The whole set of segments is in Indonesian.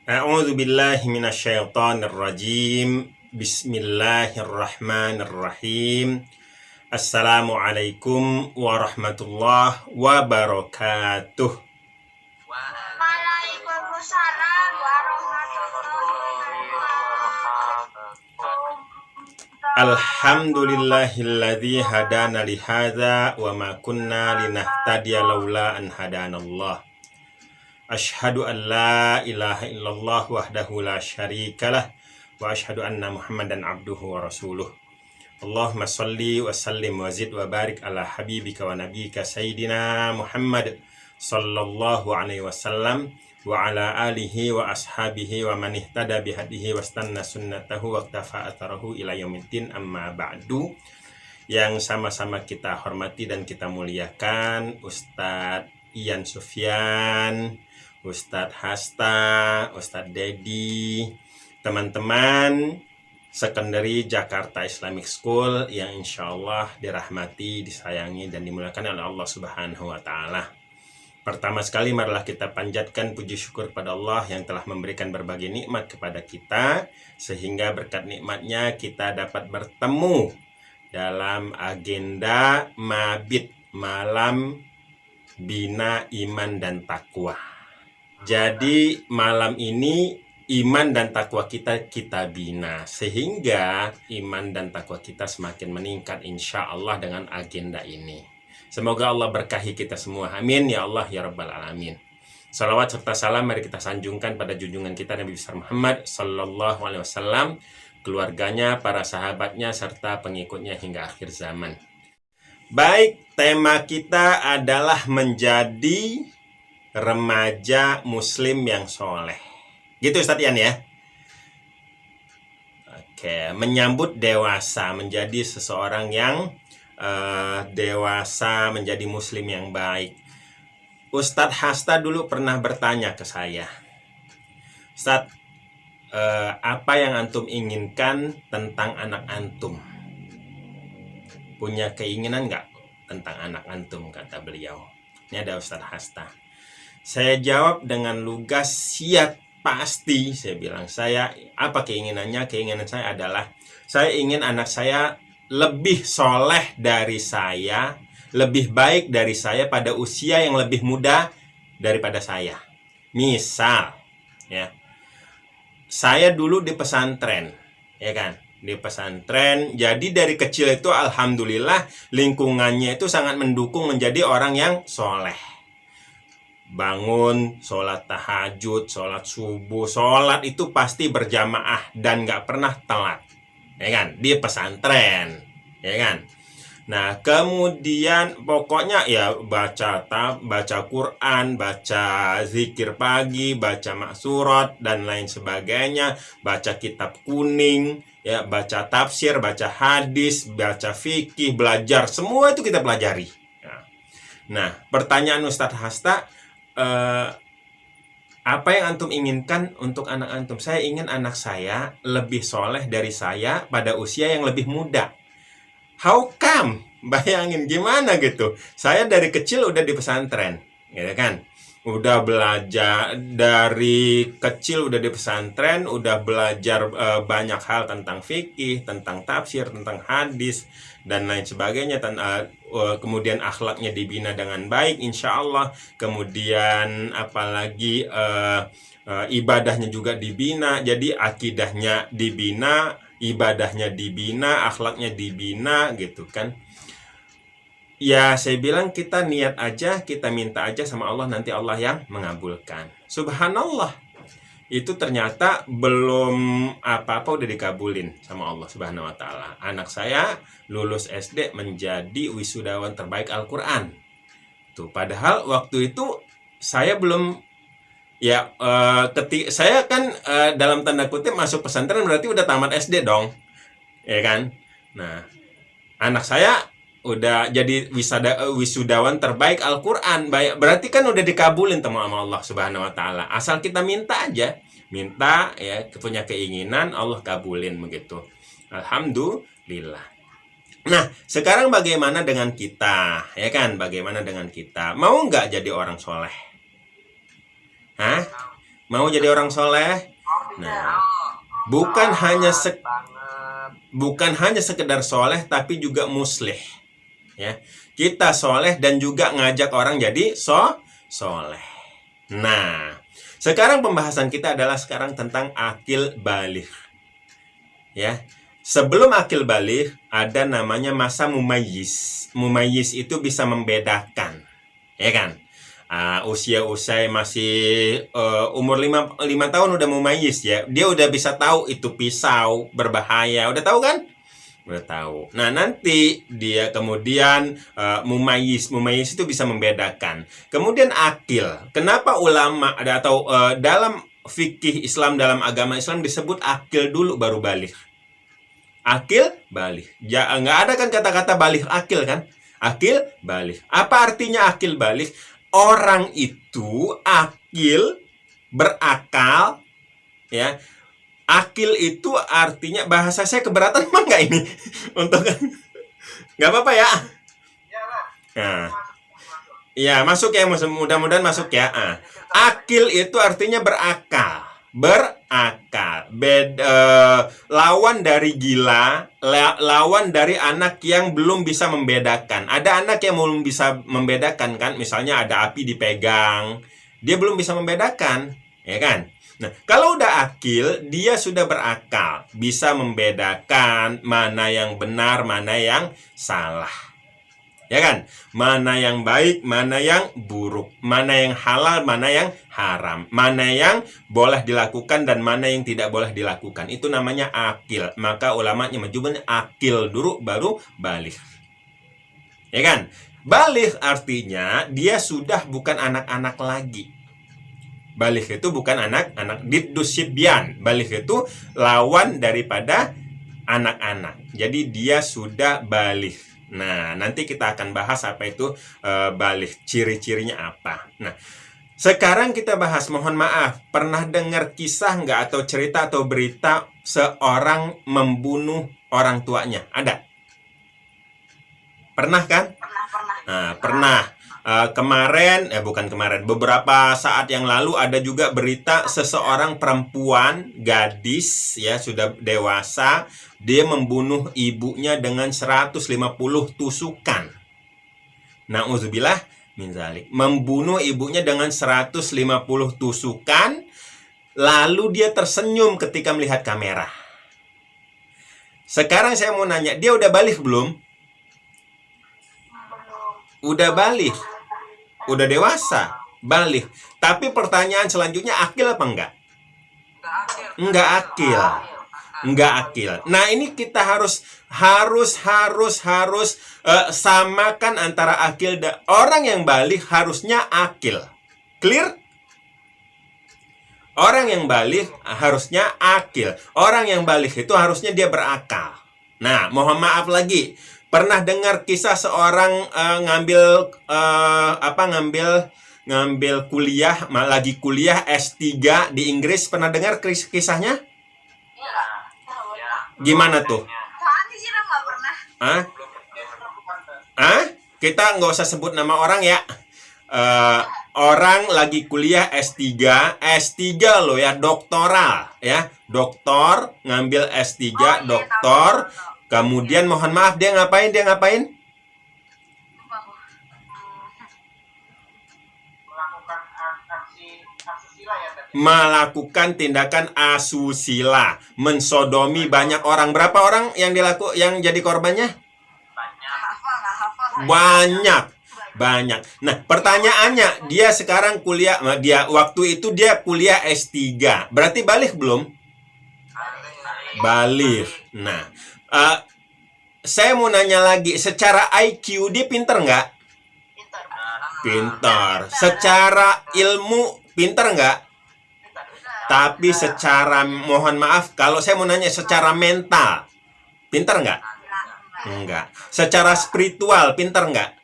A'udzu billahi minasyaitonir rajim. Bismillahirrahmanirrahim. Assalamualaikum warahmatullahi wabarakatuh. Waalaikumsalam warahmatullahi wabarakatuh. Alhamdulillahilladzi hadana li hadza wa ma kunna linahtadiya laula an hadanallah. Asyhadu an la ilaha illallah wahdahu la syarikalah wa asyhadu anna Muhammadan abduhu wa rasuluh. Allahumma shalli wa sallim wa zid wa barik ala habibika wa nabiyika sayyidina Muhammad sallallahu alaihi wasallam wa ala alihi wa ashabihi wa man ihtada bihadihi wa istanna sunnatahu wa iktafa atharahu ila yaumiddin, amma ba'du. Yang sama-sama kita hormati dan kita muliakan Ustadz Ian Sufyan, Ustadz Hasta, Ustadz Dedi, teman-teman Secondary Jakarta Islamic School yang insya Allah dirahmati, disayangi, dan dimuliakan oleh Allah Subhanahu wa Ta'ala. Pertama sekali, marilah kita panjatkan puji syukur pada Allah yang telah memberikan berbagai nikmat kepada kita, sehingga berkat nikmatnya kita dapat bertemu dalam agenda Mabit, Malam Bina Iman dan Takwa. Jadi malam ini iman dan takwa kita bina, sehingga iman dan takwa kita semakin meningkat insya Allah dengan agenda ini. Semoga Allah berkahi kita semua, amin ya Allah ya rabbal alamin. Salawat serta salam mari kita sanjungkan pada junjungan kita Nabi besar Muhammad sallallahu alaihi wasallam, keluarganya, para sahabatnya, serta pengikutnya hingga akhir zaman. Baik, tema kita adalah menjadi remaja muslim yang soleh. Gitu Ustadz Ian ya. Oke, menyambut dewasa, menjadi seseorang yang dewasa, menjadi muslim yang baik. Ustadz Hasta dulu pernah bertanya ke saya, Ustadz, apa yang antum inginkan tentang anak antum? Punya keinginan nggak tentang anak antum, kata beliau. Ini ada Ustadz Hasta. Saya jawab dengan lugas, siap, pasti. Saya bilang, apa keinginannya? Keinginan saya adalah, saya ingin anak saya lebih soleh dari saya, lebih baik dari saya pada usia yang lebih muda daripada saya. Misal, ya, saya dulu di pesantren, ya kan? Di pesantren, jadi dari kecil itu alhamdulillah lingkungannya itu sangat mendukung menjadi orang yang soleh. Bangun, sholat tahajud, sholat subuh, sholat itu pasti berjamaah dan gak pernah telat, ya kan? Di pesantren, ya kan? Nah, kemudian pokoknya ya baca Quran, baca zikir pagi, baca maksurat dan lain sebagainya, baca kitab kuning, ya, baca tafsir, baca hadis, baca fikih, belajar, semua itu kita pelajari. Nah, pertanyaan Ustadz Hasta, apa yang antum inginkan untuk anak antum? Saya ingin anak saya lebih soleh dari saya pada usia yang lebih muda. How come? Bayangin gimana gitu. Saya dari kecil udah di pesantren, gitu kan? Udah belajar dari kecil, udah di pesantren, udah belajar banyak hal tentang fikih, tentang tafsir, tentang hadis dan lain sebagainya. Kemudian akhlaknya dibina dengan baik insya Allah. Kemudian apalagi ibadahnya juga dibina. Jadi akidahnya dibina, ibadahnya dibina, akhlaknya dibina, gitu kan. Ya, saya bilang kita niat aja, kita minta aja sama Allah, nanti Allah yang mengabulkan. Subhanallah, itu ternyata belum apa-apa udah dikabulin sama Allah Subhanahu wa Ta'ala. Anak saya lulus SD menjadi wisudawan terbaik Al-Quran. Tuh, padahal waktu itu saya belum, ya, saya kan dalam tanda kutip masuk pesantren berarti udah tamat SD dong, ya kan? Nah, anak saya udah jadi wisudawan terbaik Al-Quran. Berarti kan udah dikabulin sama Allah Subhanahu wa Ta'ala. Asal kita minta aja, minta ya, punya keinginan, Allah kabulin begitu. Alhamdulillah. Nah, sekarang bagaimana dengan kita? Ya kan, bagaimana dengan kita? Mau nggak jadi orang soleh? Hah? Mau jadi orang soleh? Nah, bukan hanya sekedar soleh, tapi juga muslih. Ya, kita soleh dan juga ngajak orang jadi soleh. Nah, sekarang pembahasan kita adalah sekarang tentang akil baligh. Ya, sebelum akil baligh ada namanya masa mumayyiz. Mumayyiz itu bisa membedakan, ya kan? Usia masih umur 5 tahun udah mumayyiz ya. Dia udah bisa tahu itu pisau berbahaya. Udah tahu kan? Udah tahu. Nah, nanti dia kemudian mumayyiz. Mumayyiz itu bisa membedakan. Kemudian akil. Kenapa ulama atau dalam fikih Islam, dalam agama Islam disebut akil dulu baru baligh? Akil baligh. Ya, nggak ada kan kata-kata baligh akil kan? Akil baligh. Apa artinya akil baligh? Orang itu akil, berakal, ya. Akil itu artinya, bahasa saya keberatan emang nggak ini? Untuk nggak apa-apa ya? Nah, ya masuk ya, mudah-mudahan masuk ya. Akil itu artinya berakal, lawan dari gila, lawan dari anak yang belum bisa membedakan. Ada anak yang belum bisa membedakan kan, misalnya ada api dipegang, dia belum bisa membedakan, ya kan? Nah, kalau udah akil, dia sudah berakal, bisa membedakan mana yang benar, mana yang salah. Ya kan? Mana yang baik, mana yang buruk, mana yang halal, mana yang haram, mana yang boleh dilakukan dan mana yang tidak boleh dilakukan. Itu namanya akil. Maka ulamanya menyebutnya akil dulu baru baligh. Ya kan? Baligh artinya dia sudah bukan anak-anak lagi. Baligh itu bukan anak-anak, diddus sibyan. Baligh itu lawan daripada anak-anak. Jadi dia sudah baligh. Nah, nanti kita akan bahas apa itu baligh, ciri-cirinya apa. Nah, sekarang kita bahas, mohon maaf, pernah dengar kisah nggak atau cerita atau berita seorang membunuh orang tuanya? Ada? Pernah kan? Pernah. Nah, pernah. Beberapa saat yang lalu ada juga berita seseorang perempuan, gadis ya, sudah dewasa, dia membunuh ibunya dengan 150 tusukan. Nauzubillah min dzalik. Membunuh ibunya dengan 150 tusukan, lalu dia tersenyum ketika melihat kamera. Sekarang saya mau nanya, dia udah baligh belum? Udah baligh. Udah dewasa, baligh. Tapi pertanyaan selanjutnya, akil apa enggak? Enggak akil. Enggak akil. Nah, ini kita harus samakan antara akil dan orang yang baligh harusnya akil. Clear? Orang yang baligh harusnya akil. Orang yang baligh itu harusnya dia berakal. Nah, mohon maaf lagi. Pernah dengar kisah seorang ngambil kuliah, lagi kuliah S3 di Inggris, pernah dengar kisahnya? Gimana tuh? Nggak pernah. Kita nggak usah sebut nama orang ya. Orang lagi kuliah S3 loh ya, doktoral ya. Doktor, ngambil S3, doktor. Kemudian mohon maaf, dia ngapain? Melakukan tindakan asusila, mensodomi banyak orang. Berapa orang yang jadi korbannya? Banyak. Nah, pertanyaannya, dia sekarang kuliah, waktu itu dia kuliah S3. Berarti baligh belum? Baligh. Nah, saya mau nanya lagi, secara IQ dia pinter nggak? Pinter. Secara ilmu pinter nggak? Tapi secara, mohon maaf, kalau saya mau nanya secara mental, pinter nggak? Enggak. Secara spiritual, pinter nggak?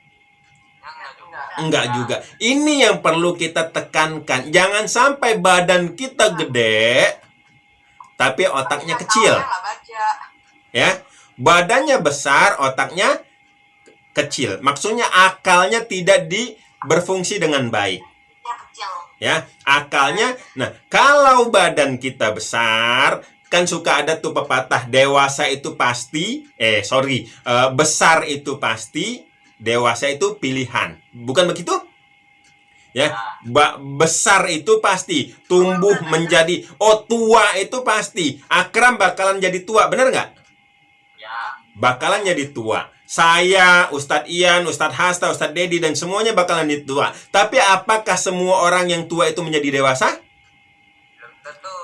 Enggak juga. Ini yang perlu kita tekankan. Jangan sampai badan kita gede, tapi otaknya kecil. Ya, badannya besar, otaknya kecil. Maksudnya akalnya tidak berfungsi dengan baik. Ya, akalnya. Nah, kalau badan kita besar, kan suka ada tuh pepatah dewasa itu pasti, besar itu pasti, dewasa itu pilihan. Bukan begitu? Ya, besar itu pasti, tumbuh menjadi, tua itu pasti, Akram bakalan jadi tua, bener nggak? Bakalan jadi tua. Saya, Ustadz Ian, Ustadz Hasta, Ustadz Dedi, dan semuanya bakalan jadi tua. Tapi apakah semua orang yang tua itu menjadi dewasa?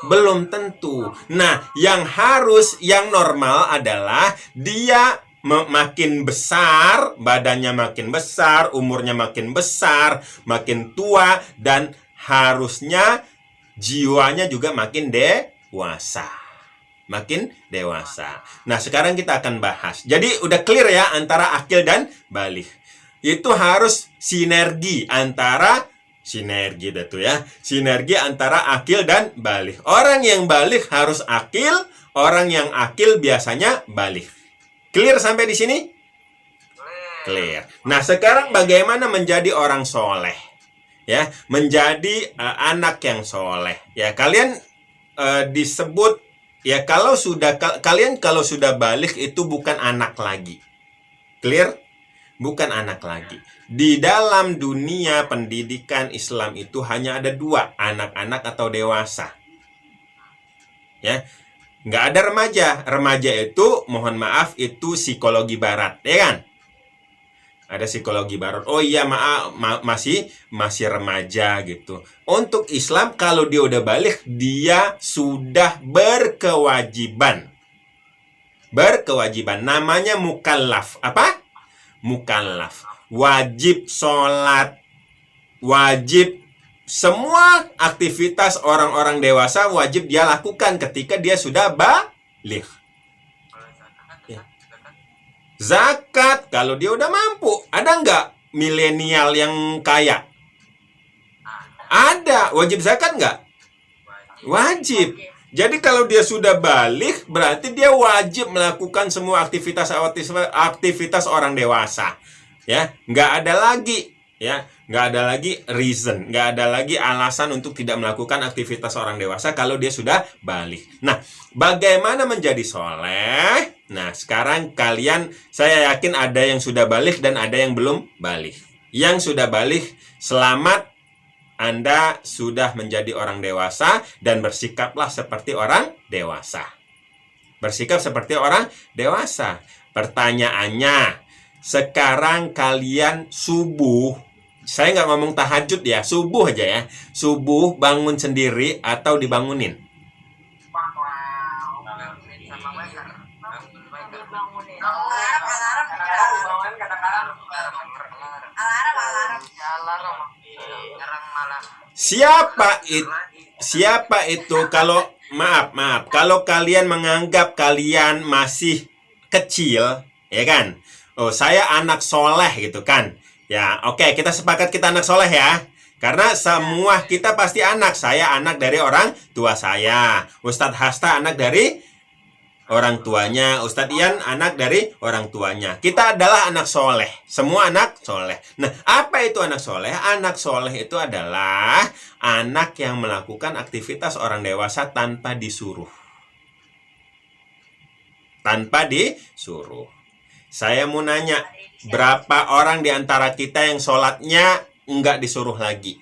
Belum tentu. Nah, yang normal adalah dia makin besar, badannya makin besar, umurnya makin besar, makin tua, dan harusnya jiwanya juga makin dewasa. Makin dewasa. Nah, sekarang kita akan bahas. Jadi udah clear ya antara akil dan baligh. Itu harus sinergi antara akil dan baligh. Orang yang baligh harus akil, orang yang akil biasanya baligh. Clear sampai di sini? Clear. Nah, sekarang bagaimana menjadi orang soleh? Ya, menjadi anak yang soleh. Ya, kalian disebut ya kalau sudah baligh itu bukan anak lagi. Clear? Bukan anak lagi. Di dalam dunia pendidikan Islam itu hanya ada dua, anak-anak atau dewasa. Ya. Nggak ada remaja. Remaja itu, mohon maaf, itu psikologi barat, ya kan? Ada psikologi barat. Oh iya, maaf, masih remaja gitu. Untuk Islam, kalau dia udah balik, dia sudah berkewajiban. Namanya mukallaf. Apa? Mukallaf. Wajib sholat. Wajib semua aktivitas orang-orang dewasa wajib dia lakukan ketika dia sudah baligh. Ya. Zakat kalau dia udah mampu. Ada nggak milenial yang kaya? Ada. Wajib zakat nggak? Wajib. Jadi kalau dia sudah baligh, berarti dia wajib melakukan semua aktivitas orang dewasa. Ya, nggak ada lagi. Ya, nggak ada lagi reason, nggak ada lagi alasan untuk tidak melakukan aktivitas orang dewasa kalau dia sudah baligh. Nah, bagaimana menjadi soleh? Nah, sekarang saya yakin ada yang sudah baligh dan ada yang belum baligh. Yang sudah baligh, selamat, Anda sudah menjadi orang dewasa dan bersikaplah seperti orang dewasa. Bersikap seperti orang dewasa. Pertanyaannya, sekarang kalian subuh, saya nggak ngomong tahajud ya, subuh aja ya. Subuh bangun sendiri atau dibangunin? Siapa itu kalau maaf, kalau kalian menganggap kalian masih kecil, ya kan? Oh, saya anak soleh gitu kan? Ya, oke, kita sepakat kita anak soleh ya. Karena semua kita pasti anak. Saya anak dari orang tua saya. Ustadz Hasta anak dari orang tuanya. Ustadz Ian anak dari orang tuanya. Kita adalah anak soleh. Semua anak soleh. Nah, apa itu anak soleh? Anak soleh itu adalah anak yang melakukan aktivitas orang dewasa tanpa disuruh. Tanpa disuruh. Saya mau nanya, berapa orang di antara kita yang sholatnya nggak disuruh lagi?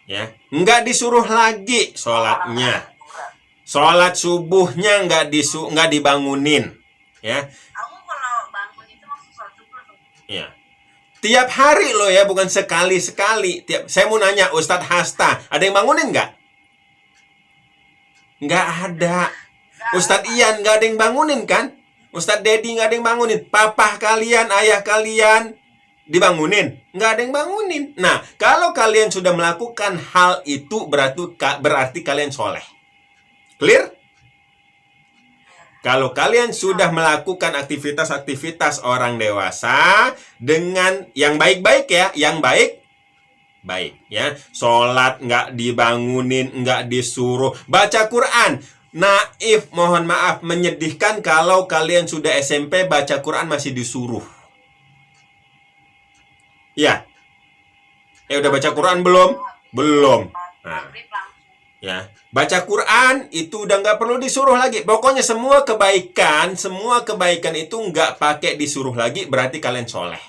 Ya, nggak disuruh lagi sholatnya. Sholat subuhnya nggak dibangunin. Ya. Aku kalau bangun itu maksud sholat subuh tuh. Ya. Tiap hari loh ya, bukan sekali-sekali. Saya mau nanya, Ustadz Hasta, ada yang bangunin nggak? Nggak ada. Ustadz Ian nggak ada yang bangunin kan? Ustadz Dedi nggak ada yang bangunin. Papa kalian, ayah kalian dibangunin? Nggak ada yang bangunin. Nah, kalau kalian sudah melakukan hal itu berarti kalian soleh. Clear? Kalau kalian sudah melakukan aktivitas-aktivitas orang dewasa dengan yang baik-baik ya, yang baik ya, sholat nggak dibangunin, nggak disuruh, baca Quran. Mohon maaf, menyedihkan kalau kalian sudah SMP baca Quran masih disuruh. Ya. Udah baca Quran belum? Belum. Nah, Maghrib langsung. ya, baca Quran itu udah nggak perlu disuruh lagi. Pokoknya semua kebaikan itu nggak pakai disuruh lagi, berarti kalian soleh.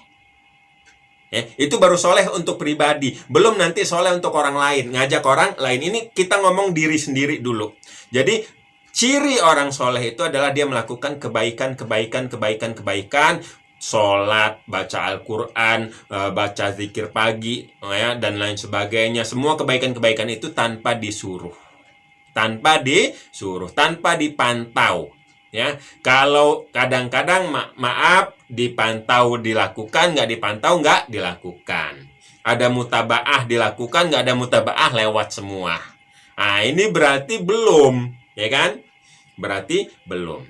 Itu baru soleh untuk pribadi, belum nanti soleh untuk orang lain, ngajak orang lain. Ini kita ngomong diri sendiri dulu. Jadi ciri orang soleh itu adalah dia melakukan kebaikan, sholat, baca Al-Quran, baca zikir pagi, ya, dan lain sebagainya. Semua kebaikan-kebaikan itu tanpa disuruh, tanpa dipantau. Ya, kalau kadang-kadang maaf dipantau dilakukan, nggak dipantau nggak dilakukan. Ada mutabaah dilakukan, nggak ada mutabaah lewat semua. Nah, ini berarti belum, ya kan? Berarti belum.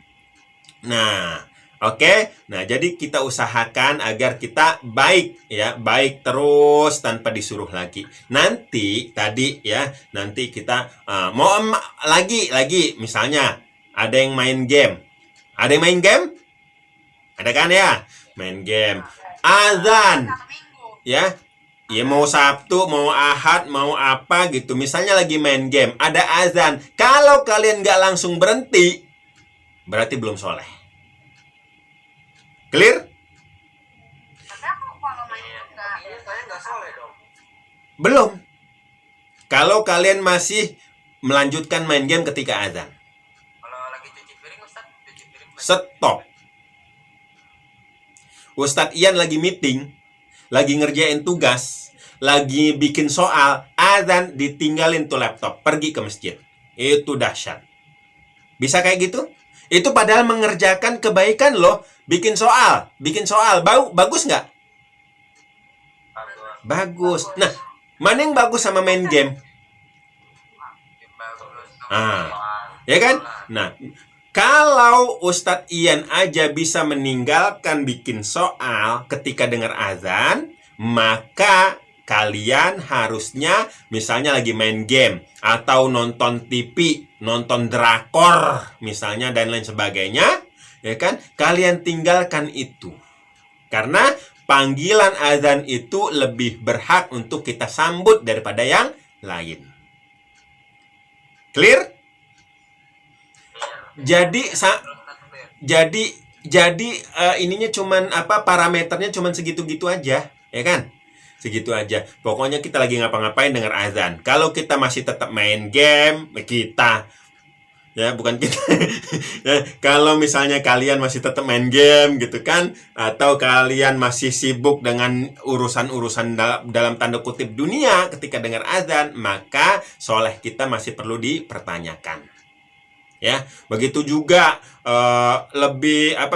Nah, oke. Nah, jadi kita usahakan agar kita baik, ya, baik terus tanpa disuruh lagi. Nanti tadi ya, nanti kita mau lagi misalnya ada yang main game. Ada yang main game? Ada kan ya? Main game. Azan. Ya. Ya mau Sabtu, mau Ahad, mau apa gitu. Misalnya lagi main game, ada azan. Kalau kalian nggak langsung berhenti, berarti belum soleh. Clear? Tapi aku kalau main saya nggak soleh dong. Belum. Kalau kalian masih melanjutkan main game ketika azan. Kalau lagi cuci piring, Ustaz, cuci piring. Stop. Ustadz Ian lagi meeting, lagi ngerjain tugas, lagi bikin soal, azan, ditinggalin tuh laptop, pergi ke masjid. Itu dahsyat. Bisa kayak gitu? Itu padahal mengerjakan kebaikan loh. Bikin soal. Bagus nggak? Bagus. Nah, mana yang bagus sama main game? Ya kan? Nah, kalau Ustadz Ian aja bisa meninggalkan bikin soal ketika dengar azan, maka kalian harusnya misalnya lagi main game atau nonton TV, nonton drakor misalnya dan lain sebagainya, ya kan? Kalian tinggalkan itu. Karena panggilan azan itu lebih berhak untuk kita sambut daripada yang lain. Clear? Jadi ininya cuman parameternya cuman segitu-gitu aja, ya kan? Segitu aja. Pokoknya kita lagi ngapa-ngapain dengar azan. Kalau kita masih tetap main game, bukan kita. Ya, kalau misalnya kalian masih tetap main game gitu kan, atau kalian masih sibuk dengan urusan-urusan dalam tanda kutip dunia ketika dengar azan, maka soleh kita masih perlu dipertanyakan. Ya, begitu juga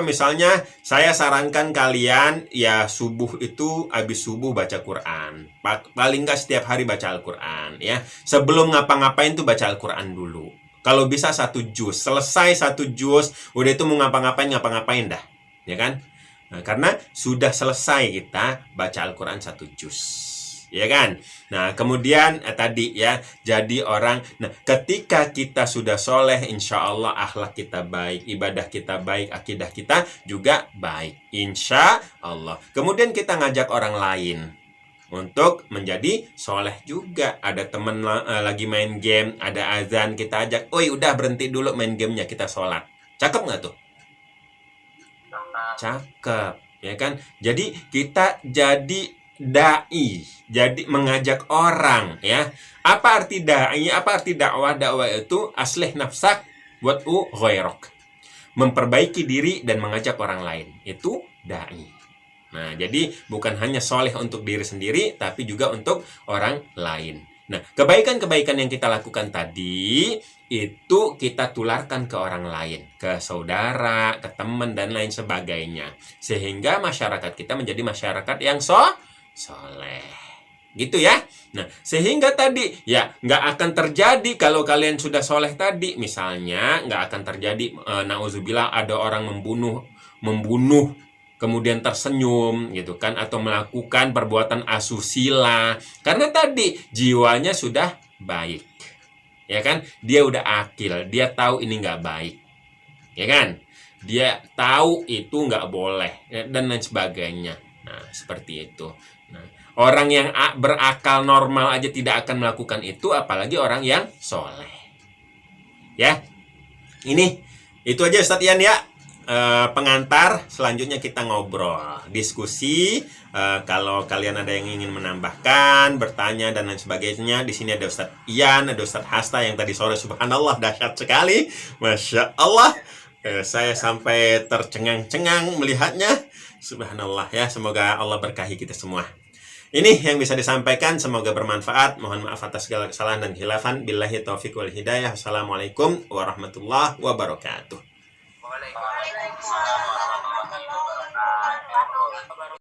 misalnya saya sarankan kalian ya subuh itu habis subuh baca Quran. Paling nggak setiap hari baca Al-Quran ya. Sebelum ngapa-ngapain tuh baca Al-Quran dulu. Kalau bisa 1 juz, selesai 1 juz, udah itu mau ngapa-ngapain dah, ya kan? Nah, karena sudah selesai kita baca Al-Quran 1 juz. Ya kan? Nah, kemudian tadi ya, jadi orang, ketika kita sudah soleh, insya Allah akhlak kita baik, ibadah kita baik, akidah kita juga baik, insya Allah. Kemudian kita ngajak orang lain untuk menjadi soleh juga. Ada temen lagi main game, ada azan, kita ajak, oi udah berhenti dulu main gamenya, kita sholat. Cakep nggak tuh? Cakep, ya kan? Jadi kita jadi da'i, jadi mengajak orang, ya. Apa arti da'i? Apa arti dakwah? Dakwah itu aslih nafsak wad'u ghairok. Memperbaiki diri dan mengajak orang lain. Itu da'i. Nah, jadi bukan hanya soleh untuk diri sendiri, tapi juga untuk orang lain. Nah, kebaikan-kebaikan yang kita lakukan tadi, itu kita tularkan ke orang lain, ke saudara, ke teman, dan lain sebagainya. Sehingga masyarakat kita menjadi masyarakat yang soleh, gitu ya. Nah, sehingga tadi ya nggak akan terjadi kalau kalian sudah soleh tadi. Misalnya nggak akan terjadi nauzubillah ada orang membunuh kemudian tersenyum gitu kan, atau melakukan perbuatan asusila karena tadi jiwanya sudah baik, ya kan? Dia udah akil, dia tahu ini nggak baik, ya kan? Dia tahu itu nggak boleh dan lain sebagainya. Nah, seperti itu. Nah, orang yang berakal normal aja tidak akan melakukan itu, apalagi orang yang soleh. Ya, ini itu aja Ustadz Ian ya. Pengantar, selanjutnya kita ngobrol, diskusi. Kalau kalian ada yang ingin menambahkan, bertanya dan lain sebagainya, di sini ada Ustadz Ian, ada Ustadz Hasta yang tadi sore subhanallah dahsyat sekali, masya Allah. Saya sampai tercengang-cengang melihatnya, subhanallah ya. Semoga Allah berkahi kita semua. Ini yang bisa disampaikan, semoga bermanfaat. Mohon maaf atas segala kesalahan dan khilafan. Billahi taufiq wal hidayah. Assalamualaikum warahmatullahi wabarakatuh. Waalaikumsalam warahmatullahi wabarakatuh.